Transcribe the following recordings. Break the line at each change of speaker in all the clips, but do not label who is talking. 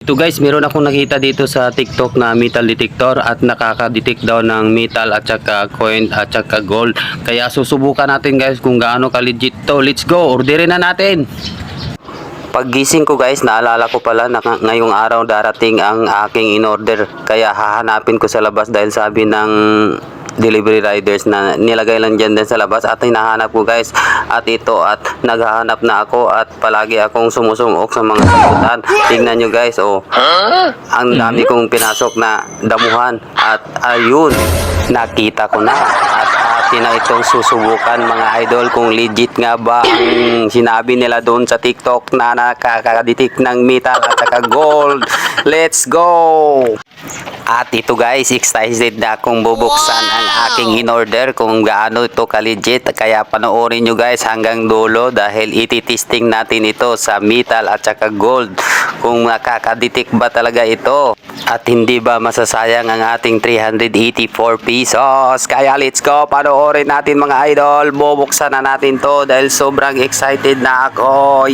Ito guys, meron akong nakita dito sa TikTok na metal detector at nakaka-detect daw ng metal at saka coin at saka gold. Kaya susubukan natin guys kung gaano ka-legit to. Let's go, orderin na natin. Paggising ko guys, naalala ko pala na ngayong araw darating ang aking in-order. Kaya hahanapin ko sa labas dahil sabi ng delivery riders na nilagay lang dyan din sa labas at hinahanap ko guys. At ito, at naghahanap na ako at palagi akong sumusumok sa mga sabutan. Tingnan nyo guys, oh. Ang dami kong pinasok na damuhan at ayun, nakita ko na. At atin na itong susubukan mga idol kung legit nga ba ang sinabi nila doon sa TikTok na nakakaditik ng metal at saka gold. Let's go! At ito guys, excited na akong bubuksan ang aking in-order kung gaano ito ka-legit. Kaya panoorin nyo guys hanggang dulo dahil ititesting natin ito sa metal at saka gold. Kung nakakaditik ba talaga ito. At hindi ba masasayang ang ating 384 pesos. Kaya let's go, panoorin natin mga idol. Bubuksan na natin to dahil sobrang excited na ako.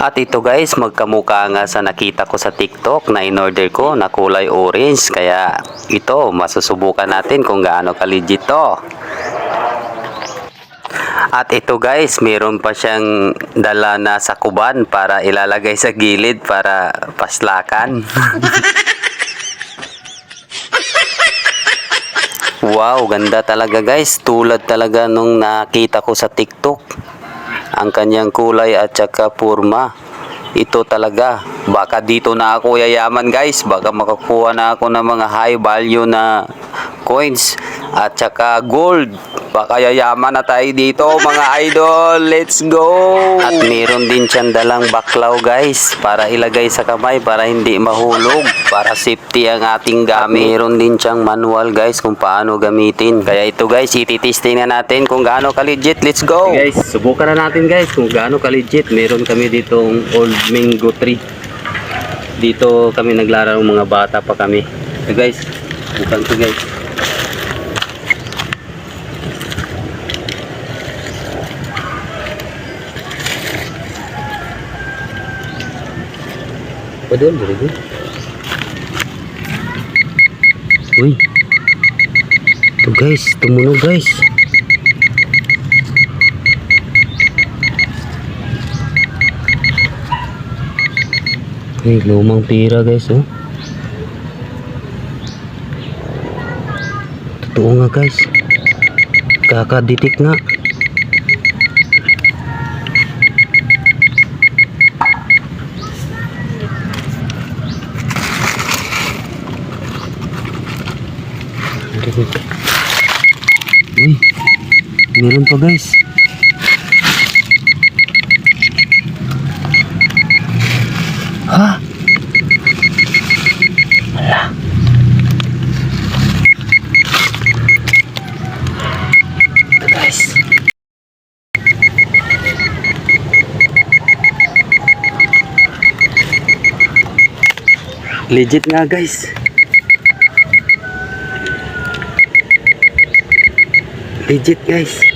At ito guys, magkamukha nga sa nakita ko sa TikTok na in-order ko na kulay orange. Kaya ito, masusubukan natin kung gaano ka-legit to. At ito guys, meron pa siyang dala na sakuban para ilalagay sa gilid para paslakan. Wow, ganda talaga guys. Tulad talaga nung nakita ko sa TikTok. Ang kanyang kulay at saka porma. Ito talaga. Baka dito na ako yayaman guys. Baka makakuha na ako ng mga high value na coins at saka gold. Baka yayaman na tayo dito mga idol. Let's go! At meron din siyang dalang baklaw guys para ilagay sa kamay para hindi mahulog. Para safety ang ating gamit. Meron din siyang manual guys kung paano gamitin. Kaya ito guys, ititesting na natin kung gaano ka-legit. Let's go! Okay guys, subukan na natin guys kung gaano ka-legit. Meron kami ditong Old Mango Tree. Dito kami naglalaro mga bata pa kami. So guys, subukan ko guys. Padahal very good. Uy. Ito guys, tumunog guys. Ay, lumang pira guys, oh. Totoo nga guys. Kakaditik nga. Uy, meron pa guys. Ha? Wala. Ito guys. Legit nga guys. Legit guys.